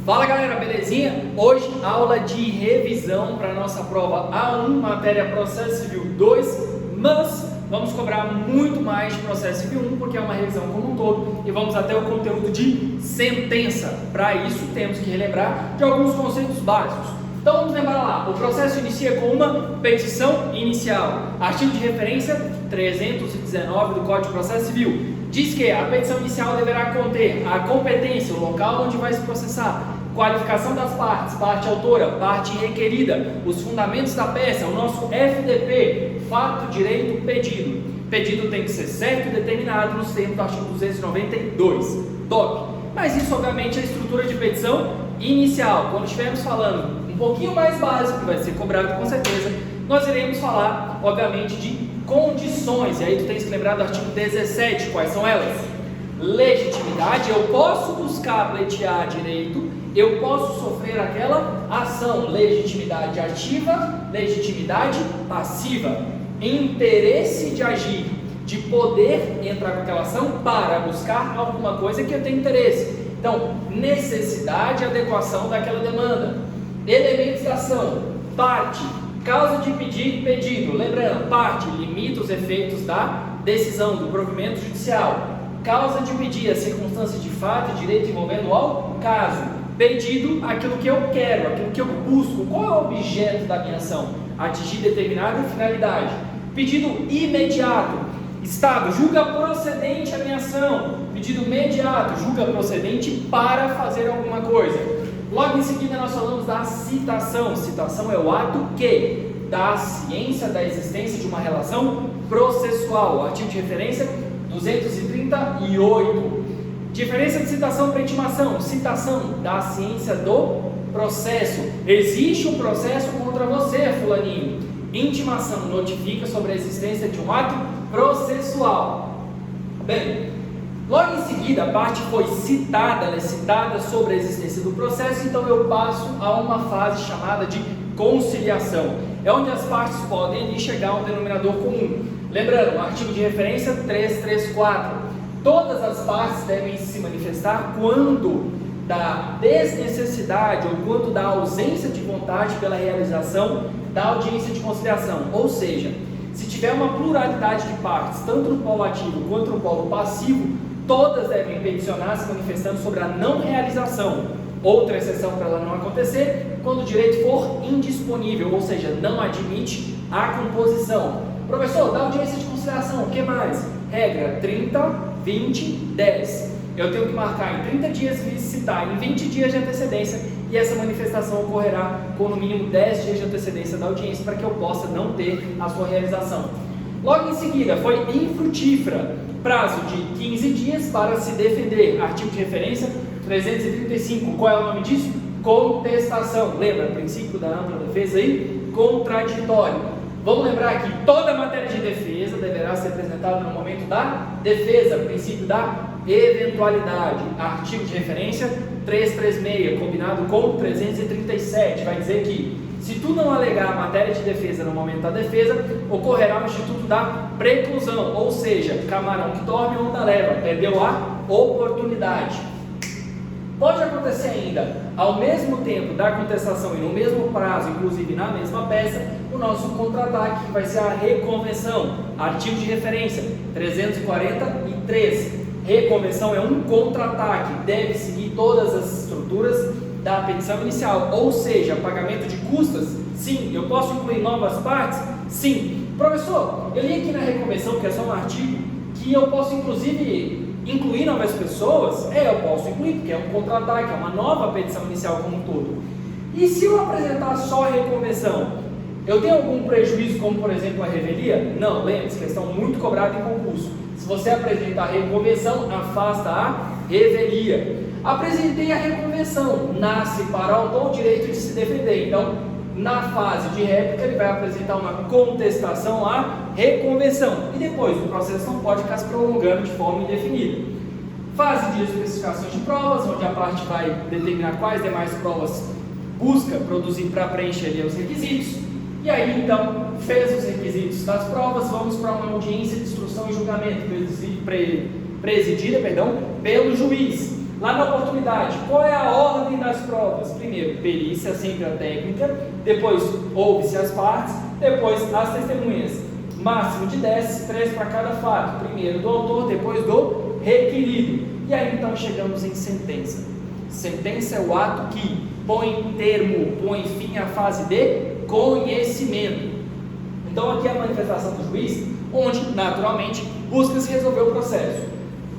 Fala galera, belezinha? Hoje aula de revisão para a nossa prova A1, matéria Processo Civil 2, mas vamos cobrar muito mais de Processo Civil 1 porque é uma revisão como um todo e vamos até o conteúdo de sentença. Para isso temos que relembrar de alguns conceitos básicos. Então vamos lembrar lá, o processo inicia com uma petição inicial, artigo de referência 319 do Código de Processo Civil. Diz que a petição inicial deverá conter a competência, o local onde vai se processar, qualificação das partes, parte autora, parte requerida, os fundamentos da peça, o nosso FDP, fato, direito, pedido. Pedido tem que ser certo e determinado nos termos do artigo 292. Top! Mas isso obviamente é a estrutura de petição inicial. Quando estivermos falando um pouquinho mais básico, que vai ser cobrado com certeza, nós iremos falar obviamente de condições, e aí tu tens que lembrar do artigo 17, quais são elas? Legitimidade, eu posso buscar pleitear direito, eu posso sofrer aquela ação, legitimidade ativa, legitimidade passiva, interesse de agir, de poder entrar com aquela ação para buscar alguma coisa que eu tenho interesse. Então, necessidade e adequação daquela demanda, elementos da ação, parte, causa de pedido, lembrando, parte, limita os efeitos da decisão, do provimento judicial. Causa de pedir, a circunstância de fato e direito envolvendo ao caso. Pedido, aquilo que eu quero, aquilo que eu busco, qual é o objeto da minha ação? Atingir determinada finalidade. Pedido imediato, Estado, julga procedente a minha ação. Pedido imediato, julga procedente para fazer alguma coisa. Logo em seguida nós falamos da citação. Citação é o ato que dá ciência da existência de uma relação processual. Artigo de referência 238. Diferença de citação para intimação. Citação dá ciência do processo. Existe um processo contra você, fulaninho. Intimação notifica sobre a existência de um ato processual. Bem, logo em seguida, a parte foi citada, citada sobre a existência do processo, então eu passo a uma fase chamada de conciliação. É onde as partes podem ali chegar a um denominador comum. Lembrando, artigo de referência 334. Todas as partes devem se manifestar quando da desnecessidade ou quando da ausência de vontade pela realização da audiência de conciliação. Ou seja, se tiver uma pluralidade de partes, tanto no polo ativo quanto no polo passivo, todas devem peticionar se manifestando sobre a não realização. Outra exceção para ela não acontecer, quando o direito for indisponível, ou seja, não admite a composição. Professor, da audiência de conciliação, o que mais? Regra 30, 20, 10. Eu tenho que marcar em 30 dias citar em 20 dias de antecedência e essa manifestação ocorrerá com no mínimo 10 dias de antecedência da audiência para que eu possa não ter a sua realização. Logo em seguida, foi infrutífera, prazo de 15 dias para se defender. Artigo de referência 335. Qual é o nome disso? Contestação. Lembra? Princípio da ampla defesa aí? Contraditório. Vamos lembrar que toda matéria de defesa deverá ser apresentada no momento da defesa. Princípio da eventualidade. Artigo de referência 336, combinado com 337. Vai dizer que se tu não alegar a matéria de defesa no momento da defesa, ocorrerá o instituto da preclusão, ou seja, camarão que dorme, onda leva, perdeu a oportunidade. Pode acontecer ainda, ao mesmo tempo da contestação e no mesmo prazo, inclusive na mesma peça, o nosso contra-ataque, que vai ser a reconvenção. Artigo de referência 343. Reconvenção é um contra-ataque, deve seguir todas as estruturas da petição inicial, ou seja, pagamento de custas, sim. Eu posso incluir novas partes? Sim. Professor, eu li aqui na reconvenção, que é só um artigo, que eu posso inclusive incluir novas pessoas? Eu posso incluir, porque é um contra-ataque, é uma nova petição inicial como um todo. E se eu apresentar só a reconvenção, eu tenho algum prejuízo, como por exemplo a revelia? Não, lembre-se, questão muito cobrada em concurso. Se você apresentar a reconvenção, afasta a revelia. Apresentei a reconvenção, nasce para o autor o direito de se defender. Então, na fase de réplica, ele vai apresentar uma contestação à reconvenção. E depois, o processo não pode ficar se prolongando de forma indefinida. Fase de especificações de provas, onde a parte vai determinar quais demais provas busca produzir para preencher ali os requisitos. E aí, então, fez os requisitos das provas, vamos para uma audiência de instrução e julgamento presidida pelo juiz. Lá na oportunidade, qual é a ordem das provas? Primeiro, perícia, sempre a técnica, depois ouve-se as partes, depois as testemunhas. Máximo de 10, 3 para cada fato. Primeiro do autor, depois do requerido. E aí então chegamos em sentença. Sentença é o ato que põe termo, põe fim à fase de conhecimento. Então aqui é a manifestação do juiz, onde naturalmente busca-se resolver o processo.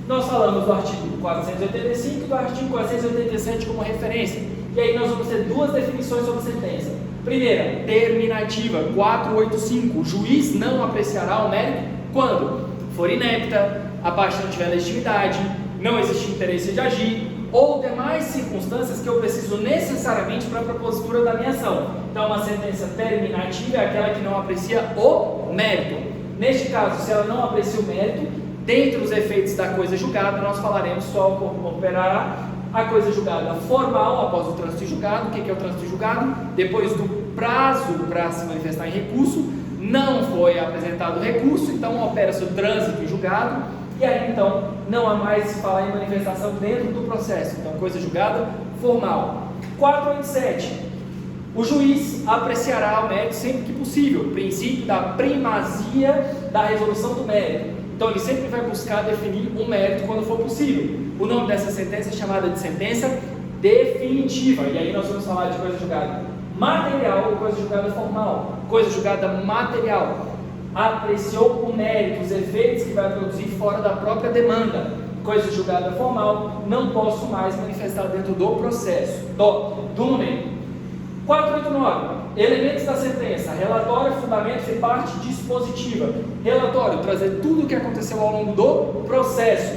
Nós falamos do artigo 485 e do artigo 487 como referência. E aí nós vamos ter duas definições sobre sentença. Primeira, terminativa, 485. O juiz não apreciará o mérito quando for inepta, a parte não tiver legitimidade, não existe interesse de agir, ou demais circunstâncias que eu preciso necessariamente para a propositura da minha ação. Então, uma sentença terminativa é aquela que não aprecia o mérito. Neste caso, se ela não aprecia o mérito, dentre os efeitos da coisa julgada, nós falaremos só como operará a coisa julgada formal após o trânsito em julgado. O que é o trânsito em julgado? Depois do prazo para se manifestar em recurso, não foi apresentado recurso, então opera-se o trânsito em julgado, e aí então não há mais se falar em manifestação dentro do processo. Então, coisa julgada formal. 487. O juiz apreciará o mérito sempre que possível, princípio da primazia da resolução do mérito. Então ele sempre vai buscar definir o mérito quando for possível. O nome dessa sentença é chamada de sentença definitiva. E aí nós vamos falar de coisa julgada material ou coisa julgada formal. Coisa julgada material: apreciou o mérito, os efeitos que vai produzir fora da própria demanda. Coisa julgada formal: não posso mais manifestar dentro do processo, do momento. 489. Elementos da sentença: relatório, fundamentos e parte dispositiva. Relatório: trazer tudo o que aconteceu ao longo do processo.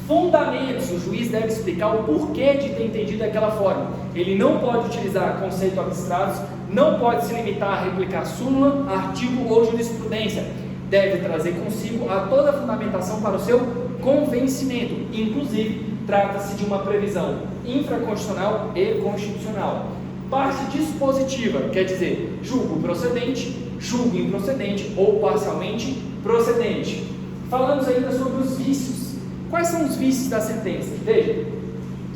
Fundamentos: o juiz deve explicar o porquê de ter entendido daquela forma. Ele não pode utilizar conceitos abstratos, não pode se limitar a replicar súmula, artigo ou jurisprudência. Deve trazer consigo a toda a fundamentação para o seu convencimento. Inclusive, trata-se de uma previsão infraconstitucional e constitucional. Parte dispositiva, quer dizer, julgo procedente, julgo improcedente ou parcialmente procedente. Falamos ainda sobre os vícios. Quais são os vícios da sentença? Veja,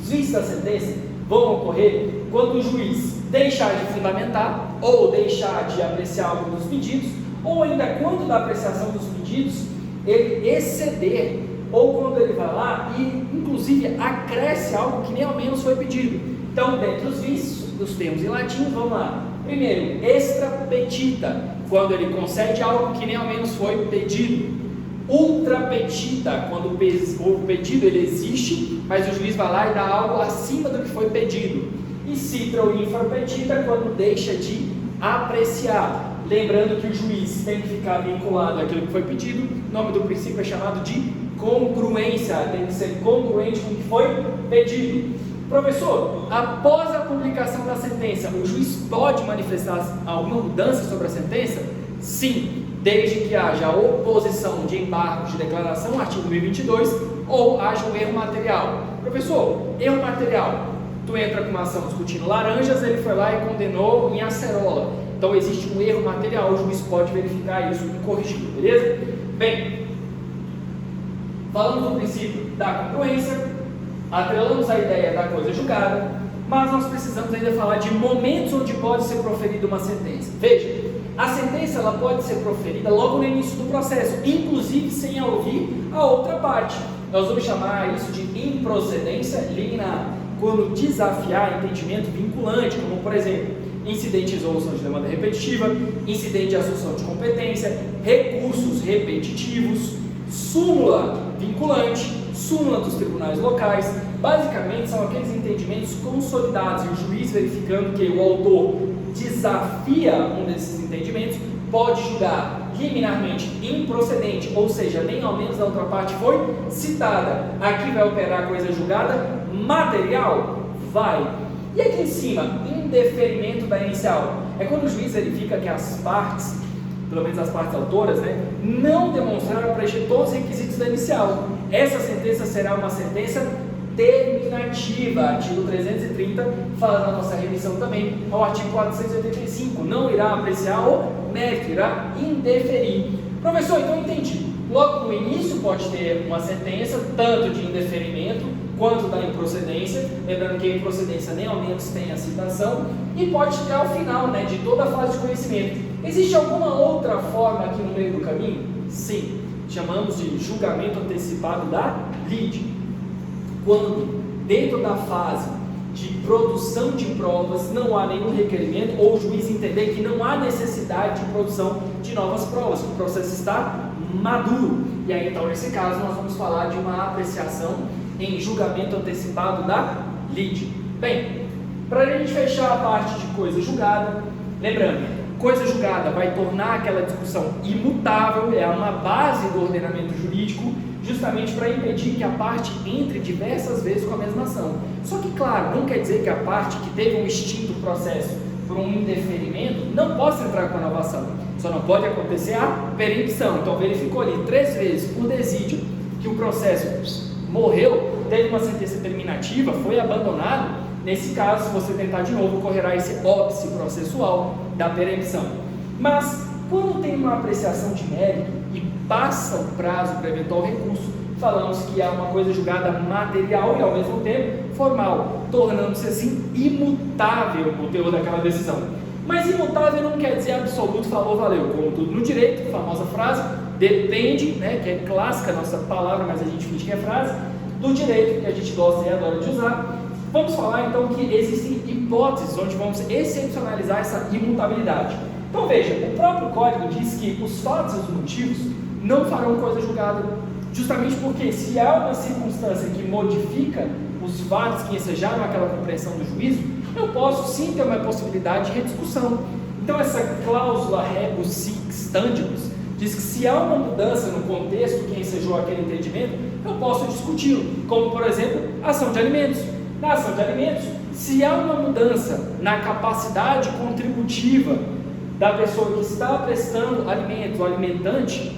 os vícios da sentença vão ocorrer quando o juiz deixar de fundamentar ou deixar de apreciar algum dos pedidos, ou ainda quando da apreciação dos pedidos ele exceder, ou quando ele vai lá e inclusive acresce algo que nem ao menos foi pedido. Então, dentre os vícios, dos termos em latim, vamos lá. Primeiro, extra petita, quando ele concede algo que nem ao menos foi pedido. Ultra petita, quando o pedido ele existe, mas o juiz vai lá e dá algo acima do que foi pedido. E citra ou infra petita, quando deixa de apreciar. Lembrando que o juiz tem que ficar vinculado àquilo que foi pedido. O nome do princípio é chamado de congruência, tem que ser congruente com o que foi pedido. Professor, após a publicação da sentença, o juiz pode manifestar alguma mudança sobre a sentença? Sim, desde que haja oposição de embargos de declaração, artigo 1022, ou haja um erro material. Professor, erro material: tu entra com uma ação discutindo laranjas, ele foi lá e condenou em acerola. Então existe um erro material, o juiz pode verificar isso e corrigir, beleza? Bem, falamos do princípio da congruência, atrelamos a ideia da coisa julgada, mas nós precisamos ainda falar de momentos onde pode ser proferida uma sentença. Veja, a sentença ela pode ser proferida logo no início do processo, inclusive sem ouvir a outra parte. Nós vamos chamar isso de improcedência liminar, quando desafiar entendimento vinculante, como por exemplo, incidente de resolução de demanda repetitiva, incidente de assunção de competência, recursos repetitivos, súmula vinculante, súmula dos tribunais locais. Basicamente são aqueles entendimentos consolidados, e o juiz, verificando que o autor desafia um desses entendimentos, pode julgar liminarmente improcedente, ou seja, nem ao menos a outra parte foi citada. Aqui vai operar a coisa julgada material? Vai. E aqui em cima, indeferimento da inicial, é quando o juiz verifica que as partes, pelo menos as partes autoras, não demonstraram preencher todos os requisitos da inicial. Essa sentença será uma sentença terminativa, artigo 330, fala na nossa remissão também ao artigo 485, não irá apreciar o mérito, irá indeferir. Professor, então entendi, Logo no início pode ter uma sentença, tanto de indeferimento quanto da improcedência, lembrando que a improcedência nem ao menos tem a citação, e pode ter ao final, né, de toda a fase de conhecimento. Existe alguma outra forma aqui no meio do caminho? Sim, chamamos de julgamento antecipado da lide. Quando dentro da fase de produção de provas não há nenhum requerimento, ou o juiz entender que não há necessidade de produção de novas provas, o processo está maduro. E aí, então, nesse caso, nós vamos falar de uma apreciação em julgamento antecipado da lide. Bem, para a gente fechar a parte de coisa julgada, lembrando, coisa julgada vai tornar aquela discussão imutável, é uma base do ordenamento jurídico, justamente para impedir que a parte entre diversas vezes com a mesma ação. Só que, claro, não quer dizer que a parte que teve um extinto processo por um indeferimento não possa entrar com a nova ação. Só não pode acontecer a perempção. Então, verificou ali 3 vezes por desídio que o processo morreu, teve uma sentença terminativa, foi abandonado. Nesse caso, se você tentar de novo, ocorrerá esse óbice processual da perempção. Mas, quando tem uma apreciação de mérito e passa o prazo para eventual recurso, falamos que é uma coisa julgada material e ao mesmo tempo formal, tornando-se assim imutável o teor daquela decisão. Mas imutável não quer dizer absoluto, falou, valeu, como tudo no direito, famosa frase, depende, né, que é clássica a nossa palavra, mas a gente finge que é frase, do direito que a gente gosta e adora de usar. Vamos falar então que existem hipóteses onde vamos excepcionalizar essa imutabilidade. Então veja, o próprio código diz que os fatos e os motivos não farão coisa julgada, justamente porque se há uma circunstância que modifica os fatos que ensejaram aquela compreensão do juízo, eu posso sim ter uma possibilidade de rediscussão. Então essa cláusula rebus sic stantibus diz que se há uma mudança no contexto que ensejou aquele entendimento, eu posso discuti-lo, como por exemplo, ação de alimentos. Na ação de alimentos, se há uma mudança na capacidade contributiva da pessoa que está prestando alimentos, o alimentante,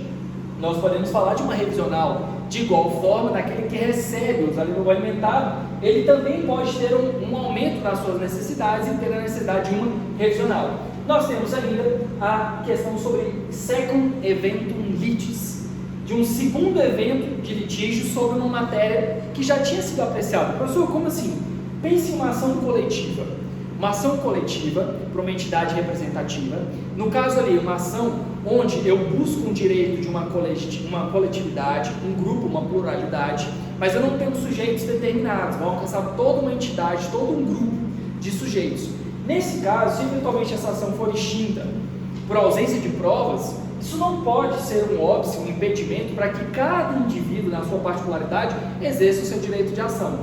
nós podemos falar de uma revisional. De igual forma, daquele que recebe o alimentado, ele também pode ter um aumento nas suas necessidades e ter a necessidade de uma revisional. Nós temos ainda a questão sobre secund eventum litis, de um segundo evento de litígio sobre uma matéria que já tinha sido apreciada. Professor, como assim? Pense em uma ação coletiva. Uma ação coletiva para uma entidade representativa, no caso ali, uma ação onde eu busco um direito de uma coletividade, um grupo, uma pluralidade, mas eu não tenho sujeitos determinados, vão alcançar toda uma entidade, todo um grupo de sujeitos. Nesse caso, se eventualmente essa ação for extinta por ausência de provas, isso não pode ser um óbice, um impedimento para que cada indivíduo, na sua particularidade, exerça o seu direito de ação.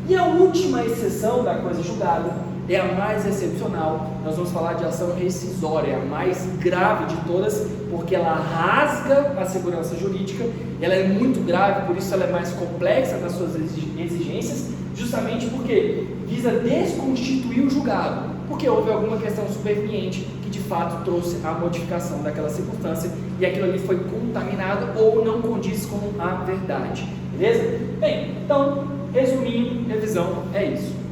E a última exceção da coisa julgada é a mais excepcional. Nós vamos falar de ação rescisória, a mais grave de todas, porque ela rasga a segurança jurídica, ela é muito grave, por isso ela é mais complexa nas suas exigências, justamente porque visa desconstituir o julgado, porque houve alguma questão superveniente que de fato trouxe a modificação daquela circunstância e aquilo ali foi contaminado ou não condiz com a verdade, beleza? Bem, então, resumindo, revisão é isso.